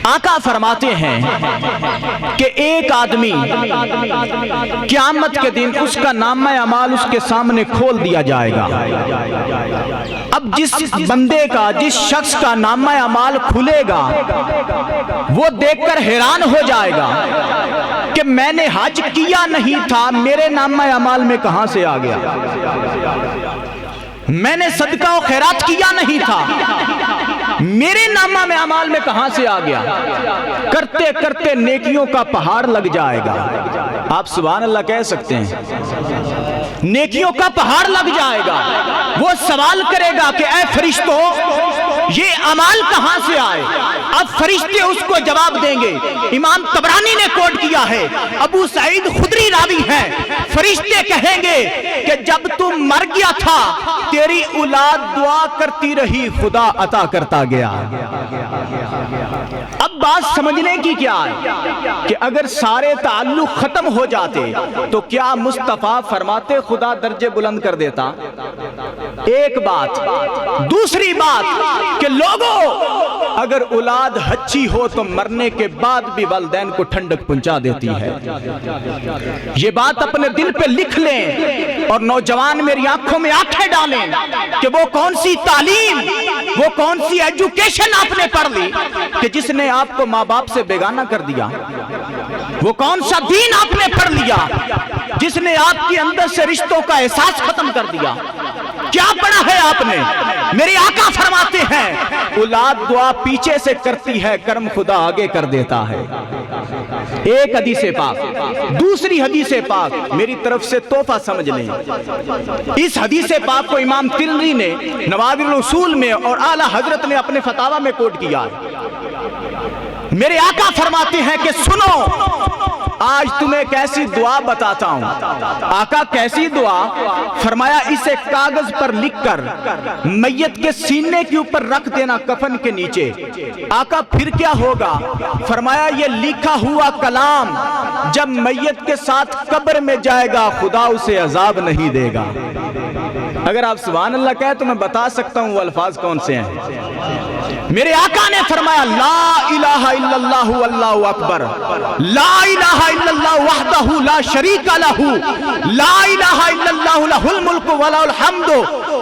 آقا فرماتے ہیں کہ ایک آدمی قیامت کے دن اس کا نامہ اعمال اس کے سامنے کھول دیا جائے گا۔ اب جس بندے کا، جس شخص کا نامہ اعمال کھلے گا وہ دیکھ کر حیران ہو جائے گا کہ میں نے حج کیا نہیں تھا، میرے نامہ اعمال میں کہاں سے آ گیا؟ میں نے صدقہ و خیرات کیا نہیں تھا، میرے نامہ اعمال میں کہاں سے آ گیا؟ کرتے کرتے نیکیوں کا پہاڑ لگ جائے گا۔ آپ سبحان اللہ کہہ سکتے ہیں، نیکیوں کا پہاڑ لگ جائے گا۔ وہ سوال کرے گا کہ اے فرشتوں، یہ اعمال کہاں سے آئے؟ اب فرشتے اس کو جواب دیں گے۔ امام طبرانی نے کوٹ کیا ہے، ابو سعید خدری راوی ہیں، فرشتے کہیں گے کہ جب تم مر گیا تھا تیری اولاد دعا کرتی رہی، خدا عطا کرتا گیا۔ اب بات سمجھنے کی کیا ہے کہ اگر سارے تعلق ختم ہو جاتے تو کیا مصطفیٰ فرماتے خدا درجے بلند کر دیتا؟ ایک بات۔ دوسری بات کہ لوگوں، اگر اولاد اچھی ہو تو مرنے کے بعد بھی والدین کو ٹھنڈک پہنچا دیتی ہے۔ یہ بات اپنے دل پہ لکھ لیں اور نوجوان میری آنکھوں میں آنکھیں ڈالیں کہ وہ کون سی تعلیم، وہ کون سی ایجوکیشن آپ نے پڑھ لی کہ جس نے آپ کو ماں باپ سے بیگانہ کر دیا؟ وہ کون سا دین آپ نے پڑھ لیا جس نے آپ کے اندر سے رشتوں کا احساس ختم کر دیا؟ کیا پڑھا ہے آپ نے؟ میرے آقا فرماتے ہیں اولاد دعا پیچھے سے کرتی ہے، کرم خدا آگے کر دیتا ہے۔ ایک حدیث پاک۔ دوسری حدیث پاک میری طرف سے تحفہ سمجھ لیں۔ اس حدیث پاک کو امام ترمذی نے نوادر الاصول میں اور اعلیٰ حضرت نے اپنے فتاوی میں کوٹ کیا ہے۔ میرے آقا فرماتے ہیں کہ سنو، آج تمہیں کیسی دعا بتاتا ہوں۔ آقا کیسی دعا؟ فرمایا اسے کاغذ پر لکھ کر میت کے سینے کے اوپر رکھ دینا کفن کے نیچے۔ آقا پھر کیا ہوگا؟ فرمایا یہ لکھا ہوا کلام جب میت کے ساتھ قبر میں جائے گا خدا اسے عذاب نہیں دے گا۔ اگر آپ سبحان اللہ کہیں تو میں بتا سکتا ہوں وہ الفاظ کون سے ہیں۔ میرے آقا نے فرمایا لا الہ الا اللہ واللہ اکبر، لا الہ الا اللہ وحدہ لا شریک لہ، لا الہ الا اللہ لہ الملک ولہ الحمد،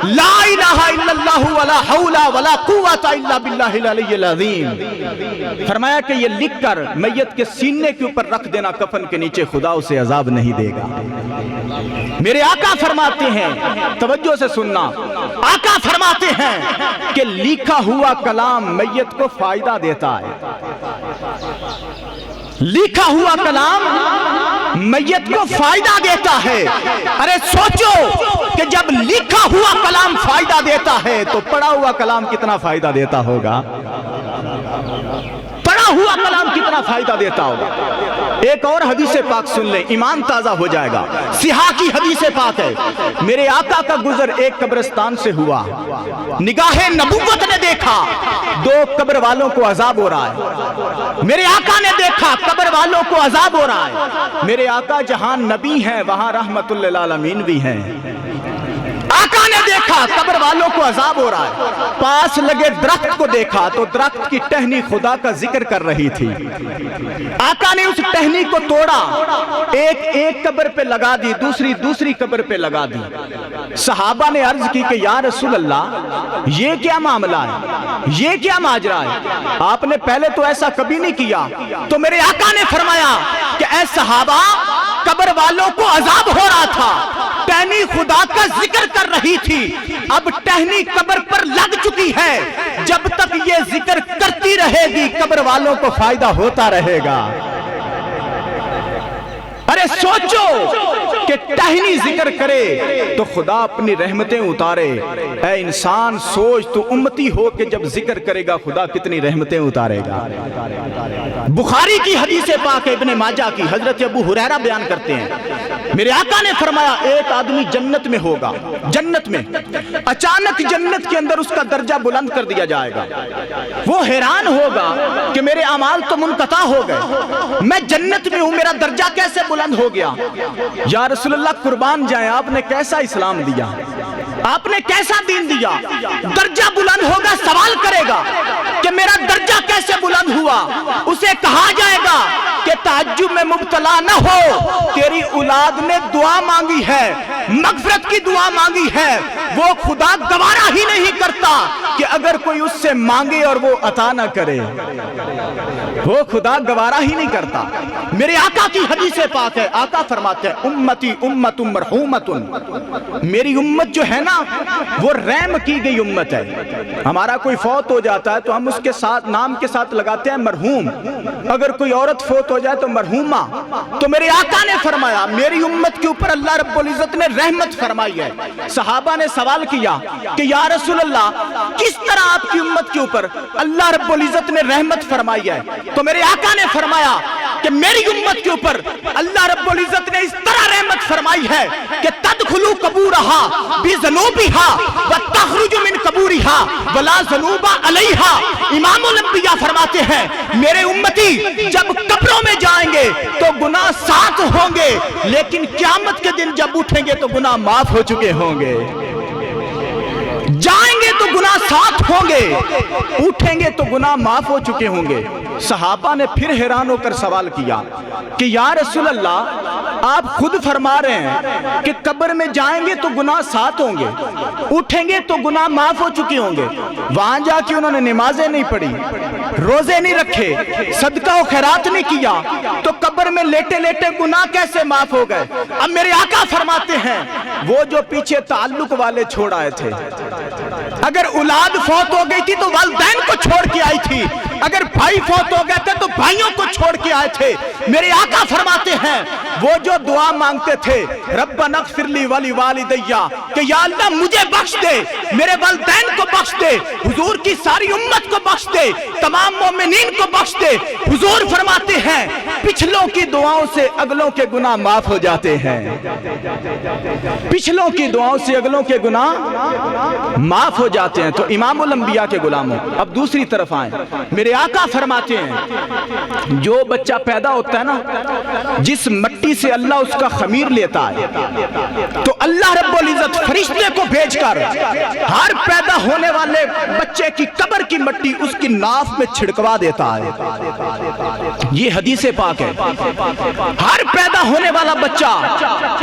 لا الہ الا اللہ ولا حول ولا قوت الا باللہ العلی العظیم۔ فرمایا کہ یہ لکھ کر میت کے سینے کے اوپر رکھ دینا کفن کے نیچے، خدا اسے عذاب نہیں دے گا۔ میرے آقا فرماتے ہیں، توجہ سے سننا، آقا فرماتے ہیں کہ لکھا ہوا کلام میت کو فائدہ دیتا ہے۔ لکھا ہوا کلام میت کو فائدہ دیتا ہے۔ ارے سوچو کہ جب لکھا ہوا کلام فائدہ دیتا ہے تو پڑھا ہوا کلام کتنا فائدہ دیتا ہوگا؟ پڑھا ہوا کلام کتنا فائدہ دیتا ہوگا؟ ایک اور حدیث پاک سن لیں، ایمان تازہ ہو جائے گا۔ صحاح کی حدیث پاک ہے، میرے آقا کا گزر ایک قبرستان سے ہوا، نگاہ نبوت نے دیکھا دو قبر والوں کو عذاب ہو رہا ہے۔ میرے آقا نے دیکھا قبر والوں کو عذاب ہو رہا ہے۔ میرے آقا جہاں نبی ہیں وہاں رحمت للعالمین بھی ہیں۔ آقا نے دیکھا قبر والوں کو عذاب ہو رہا ہے، پاس لگے درخت کو دیکھا تو درخت کی ٹہنی خدا کا ذکر کر رہی تھی۔ آقا نے اس ٹہنی کو توڑا، ایک قبر پہ لگا دی، دوسری قبر پہ لگا دی۔ صحابہ نے عرض کی کہ یا رسول اللہ یہ کیا معاملہ ہے، یہ کیا ماجرا ہے؟ آپ نے پہلے تو ایسا کبھی نہیں کیا۔ تو میرے آقا نے فرمایا کہ اے صحابہ، قبر والوں کو عذاب ہو رہا تھا، ٹہنی خدا کا ذکر کر رہی تھی، اب ٹہنی قبر پر لگ چکی ہے، جب تک یہ ذکر کرتی رہے گی قبر والوں کو فائدہ ہوتا رہے گا۔ ارے سوچو کہ ٹہنی ذکر کرے تو خدا اپنی رحمتیں اتارے۔ اے انسان سوچ، تو امتی ہو کہ جب ذکر کرے گا خدا کتنی رحمتیں اتارے گا۔ بخاری کی حدیث پاک ابن ماجہ کی، حضرت ابو ہریرہ بیان کرتے ہیں، میرے آقا نے فرمایا ایک آدمی جنت میں ہوگا، جنت میں اچانک جنت کے اندر اس کا درجہ بلند کر دیا جائے گا۔ وہ حیران ہوگا کہ میرے اعمال تو منقطع ہو گئے، میں جنت میں ہوں، میرا درجہ کیسے بلند ہو گیا؟ یا رسول اللہ قربان جائیں، آپ نے کیسا اسلام دیا، آپ نے کیسا دین دیا؟ درجہ بلند ہوگا، سوال کرے گا کہ میرا درجہ کیسے بلند ہوا؟ تعجب میں مبتلا نہ ہو، تیری اولاد نے دعا مانگی ہے، مغفرت کی دعا مانگی ہے، وہ خدا گوارا ہی نہیں کرتا کہ اگر کوئی اس سے مانگے اور وہ عطا نہ کرے، وہ خدا گوارا ہی نہیں کرتا۔ میرے آقا کی حدیث پاک ہے، آقا فرماتے ہیں امتی امت مرحومت، میری امت جو ہے نا وہ رحم کی گئی امت ہے۔ ہمارا کوئی فوت ہو جاتا ہے تو ہم اس کے ساتھ نام کے ساتھ لگاتے ہیں مرحوم، اگر کوئی عورت فوت ہو جائے تو مرحومہ۔ تو میرے آقا نے فرمایا میری امت کے اوپر اللہ رب العزت نے رحمت فرمائی ہے۔ صحابہ نے سوال کیا کہ یا رسول اللہ کس طرح آپ کی امت کے اوپر اللہ رب العزت نے رحمت فرمائی ہے؟ تو میرے آقا نے فرمایا کہ میری امت کے اوپر اللہ رب العزت نے اس طرح رحمت فرمائی ہے کہ تدخلوا قبورها بذنوبها وتخرج من قبورها ولا ذنوب علیها۔ امام الانبیاء فرماتے ہیں میرے امتی جب قبروں میں جائیں گے تو گناہ ساتھ ہوں گے، لیکن قیامت کے دن جب اٹھیں گے تو گناہ معاف ہو چکے ہوں گے۔ جائیں گے تو گناہ ساتھ ہوں گے، اٹھیں گے تو گناہ معاف ہو چکے ہوں گے۔ صحابہ نے پھر حیران ہو کر سوال کیا کہ یا رسول اللہ آپ خود فرما رہے ہیں کہ قبر میں جائیں گے تو گناہ ساتھ ہوں گے، اٹھیں گے تو گناہ معاف ہو چکے ہوں گے، وہاں جا کے انہوں نے نمازیں نہیں پڑھی، روزے نہیں رکھے، صدقہ و خیرات نہیں کیا، تو قبر میں لیٹے لیٹے گناہ کیسے معاف ہو گئے؟ اب میرے آقا فرماتے ہیں وہ جو پیچھے تعلق والے چھوڑ آئے تھے، اگر اولاد فوت ہو گئی تھی تو والدین کو چھوڑ کے آئی تھی، اگر بھائی فوت ہو گئے تھے تو بھائیوں کو چھوڑ کے آئے تھے۔ میرے آقا فرماتے ہیں وہ جو دعا مانگتے تھے ربنا اغفر لی ولی والدی، کہ یا اللہ مجھے بخش دے، میرے والدین کو بخش دے، حضور کی ساری امت کو بخش دے، تمام مومنین کو بخش دے۔ حضور فرماتے ہیں پچھلوں کی دعاؤں سے اگلوں کے گناہ معاف ہو جاتے ہیں، پچھلوں کی دعاؤں سے اگلوں کے گناہ معاف ہو جاتے ہیں۔ تو امام الانبیاء کے غلاموں اب دوسری طرف آئیں، میرے آقا فرماتے ہیں جو بچہ پیدا ہوتا ہے نا، جس مٹی سے اللہ اس کا خمیر لیتا ہے تو اللہ رب العزت فرشتے کو بھیج کر ہر پیدا ہونے والے بچے کی قبر کی مٹی اس کی ناف میں چھڑکوا دیتا ہے۔ یہ حدیث پاک ہے، ہر پیدا ہونے والا بچہ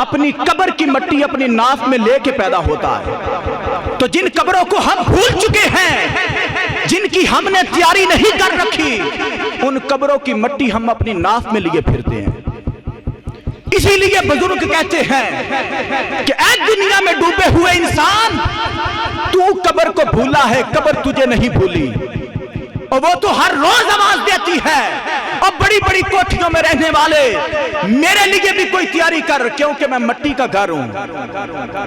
اپنی قبر کی مٹی اپنی ناف میں لے کے پیدا ہوتا ہے۔ تو جن قبروں کو ہم بھول چکے ہیں، جن کی ہم نے تیاری نہیں کر رکھی، ان قبروں کی مٹی ہم اپنی ناف میں لیے پھرتے ہیں۔ اسی لیے بزرگ کہتے ہیں کہ اے دنیا میں ڈوبے ہوئے انسان، تو قبر کو بھولا ہے، قبر تجھے نہیں بھولی، اور وہ تو ہر روز آواز دیتی ہے۔ اور بڑی بڑی کوٹھیوں میں رہنے والے میرے لیے بھی کوئی تیاری کر، کیونکہ میں مٹی کا گھر ہوں،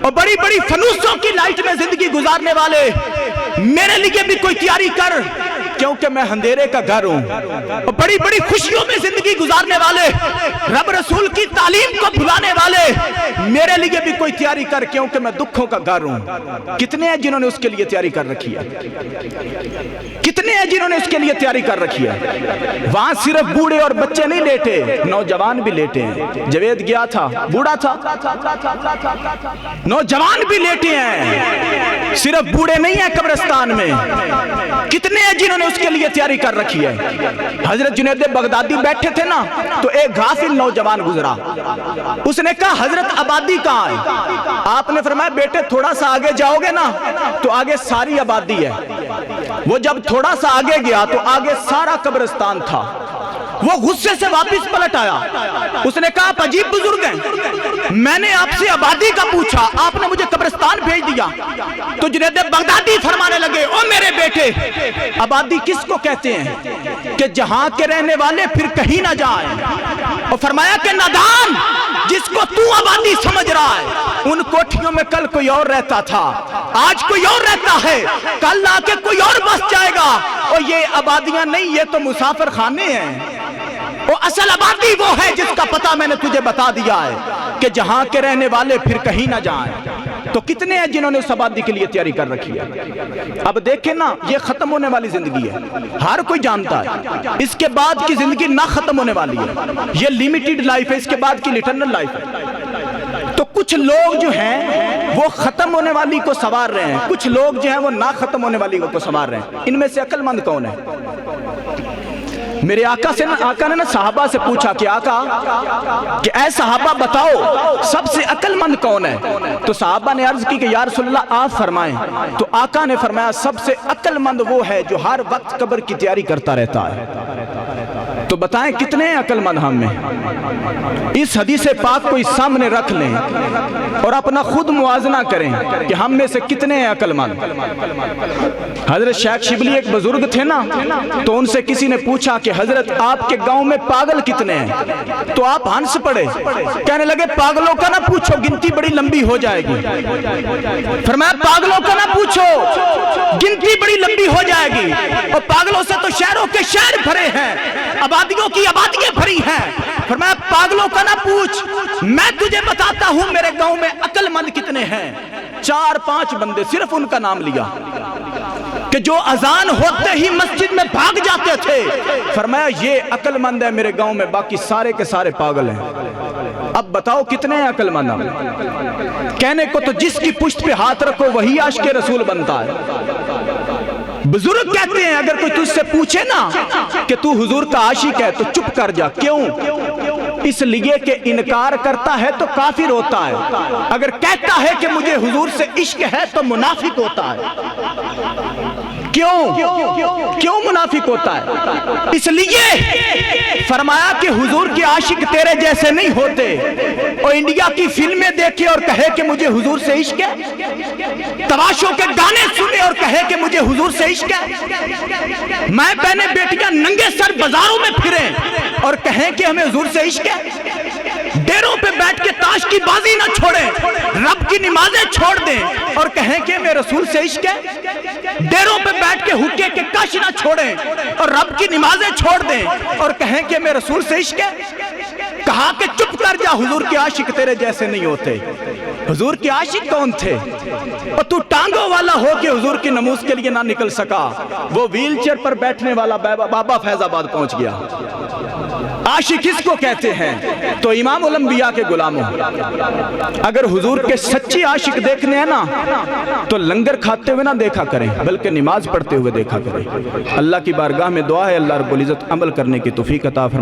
اور بڑی بڑی فنوسوں کی لائٹ میں زندگی گزارنے والے میرے لیے بھی کوئی تیاری کر، کیونکہ میں اندھیرے کا گھر ہوں، اور بڑی بڑی خوشیوں میں زندگی گزارنے والے رب رسول کی تعلیم کو بھلانے والے میرے لیے بھی کوئی تیاری کر، کیونکہ میں دکھوں کا گھر ہوں۔ کتنے ہیں جنہوں نے اس کے لیے تیاری کر رکھی ہے؟ کتنے ہیں جنہوں نے اس کے لیے تیاری کر رکھی ہے؟ وہاں صرف بوڑھے اور بچے نہیں لیٹے، نوجوان بھی لیٹے ہیں۔ جوید گیا تھا، بوڑھا تھا، نوجوان بھی لیٹے ہیں، صرف بوڑھے نہیں ہیں قبرستان میں۔ کتنے ہیں جنہوں نے اس کے لیے تیاری کر رکھی ہے؟ حضرت جنید بغدادی بیٹھے تھے نا، تو ایک غافل نوجوان گزرا، اس نے کہا حضرت آبادی کہاں ہے؟ آپ نے فرمایا بیٹے تھوڑا سا آگے جاؤ گے نا تو آگے ساری آبادی ہے۔ وہ جب تھوڑا سا آگے گیا تو آگے سارا قبرستان تھا۔ وہ غصے سے واپس پلٹ آیا، اس نے کہا آپ عجیب بزرگ ہیں، میں نے آپ سے آبادی کا پوچھا، آپ نے مجھے قبرستان بھیج دیا۔ تو جنید بغدادی فرمانے لگے او میرے بیٹے، آبادی کس کو کہتے ہیں کہ جہاں کے رہنے والے پھر کہیں نہ جائیں، اور فرمایا کہ نادان جس کو تو آبادی سمجھ رہا ہے، ان کوٹھیوں میں کل کوئی اور رہتا تھا، آج کوئی اور رہتا ہے، کل آ کے کوئی اور بس جائے گا، اور یہ آبادیاں نہیں، یہ تو مسافر خانے ہیں۔ وہ اصل آبادی وہ ہے جس کا پتہ میں نے تجھے بتا دیا ہے کہ جہاں کے رہنے والے پھر کہیں نہ جائیں۔ تو کتنے ہیں جنہوں نے اس آبادی کے لیے تیاری کر رکھی ہے؟ اب دیکھیں نا، یہ ختم ہونے والی زندگی ہے، ہر کوئی جانتا ہے اس کے بعد کی زندگی نہ ختم ہونے والی ہے، یہ لیمیٹڈ لائف ہے، اس کے بعد کی اٹرنل لائف ہے۔ تو کچھ لوگ جو ہیں وہ ختم ہونے والی کو سنوار رہے ہیں، کچھ لوگ جو ہیں وہ نہ ختم ہونے والی کو سنوار رہے ہیں۔ ان میں سے عقل مند کون ہے؟ میرے آقا نے نا صحابہ سے پوچھا کہ آقا کہ اے صحابہ بتاؤ سب سے عقل مند کون ہے؟ تو صحابہ نے عرض کی کہ یا رسول اللہ آپ فرمائیں۔ تو آقا نے فرمایا سب سے عقل مند وہ ہے جو ہر وقت قبر کی تیاری کرتا رہتا ہے۔ تو بتائیں کتنے عقل مند ہم میں؟ اس حدیث پاک کو اس سامنے رکھ لیں اور اپنا خود موازنہ کریں کہ ہم میں سے کتنے عقل مند۔ حضرت شیخ شبلی ایک بزرگ تھے نا، تو ان سے کسی نے پوچھا کہ حضرت آپ کے گاؤں میں پاگل کتنے ہیں؟ تو آپ ہنس پڑے، کہنے لگے پاگلوں کا نہ پوچھو، گنتی بڑی لمبی ہو جائے گی۔ فرمایا پاگلوں کا نہ پوچھو، گنتی بڑی لمبی ہو جائے گی، اور پاگلوں سے تو شہروں کے شہر بھرے ہیں، آبادیوں کی آبادیاں بھری ہیں۔ فرمایا پاگلوں کا نہ پوچھ، میں تجھے بتاتا ہوں میرے گاؤں میں عقل مند کتنے ہیں۔ 4-5 بندے صرف ان کا نام لیا کہ جو اذان ہوتے ہی مسجد میں بھاگ جاتے تھے۔ فرمایا یہ عقل مند ہے میرے گاؤں میں، باقی سارے کے سارے پاگل ہیں۔ اب بتاؤ کتنے عقل مند ہیں؟ کہنے کو تو جس کی پشت پہ ہاتھ رکھو وہی عاشق رسول بنتا ہے۔ بزرگ کہتے ہیں اگر کوئی تجھ سے پوچھے نا کہ تو حضور کا عاشق ہے تو چپ کر جا۔ کیوں؟ اس لیے کہ انکار کرتا ہے تو کافر ہوتا ہے، اگر کہتا ہے کہ مجھے حضور سے عشق ہے تو منافق ہوتا ہے۔ کیوں منافق ہوتا ہے؟ اس لیے فرمایا کہ حضور کے عاشق تیرے جیسے نہیں ہوتے، اور انڈیا کی فلمیں دیکھے اور کہے کہ مجھے حضور سے عشق ہے، تماشوں کے گانے سنے اور کہے کہ مجھے حضور سے عشق ہے، ماں بہنیں بیٹیاں ننگے سر بازاروں میں پھریں اور کہیں کہ ہمیں حضور سے عشق ہے، ڈیروں پہ بیٹھ کے تاش کی بازی نہ چھوڑیں، رب کی نمازیں چھوڑ دیں اور کہیں کہ ہمیں رسول سے عشق ہے، ڈیروں پہ بیٹھ کے حکے کے کش نہ چھوڑیں اور رب کی نمازیں چھوڑ دیں اور کہیں کہ ہمیں رسول سے عشق ہے۔ کہا کہ چپ کر جا، حضور کے عاشق تیرے جیسے نہیں ہوتے۔ حضور کے عاشق کون تھے؟ اور تو ٹانگوں والا ہو کے حضور کی نماز کے لیے نہ نکل سکا، وہ ویل چیئر پر بیٹھنے والا بابا فیض آباد پہنچ گیا۔ عاشق اس کو کہتے ہیں۔ تو امام الانبیاء کے غلاموں، اگر حضور کے سچی عاشق دیکھنے ہیں نا تو لنگر کھاتے ہوئے نہ دیکھا کریں بلکہ نماز پڑھتے ہوئے دیکھا کریں۔ اللہ کی بارگاہ میں دعا ہے اللہ رب العزت عمل کرنے کی توفیق عطا فرمائے۔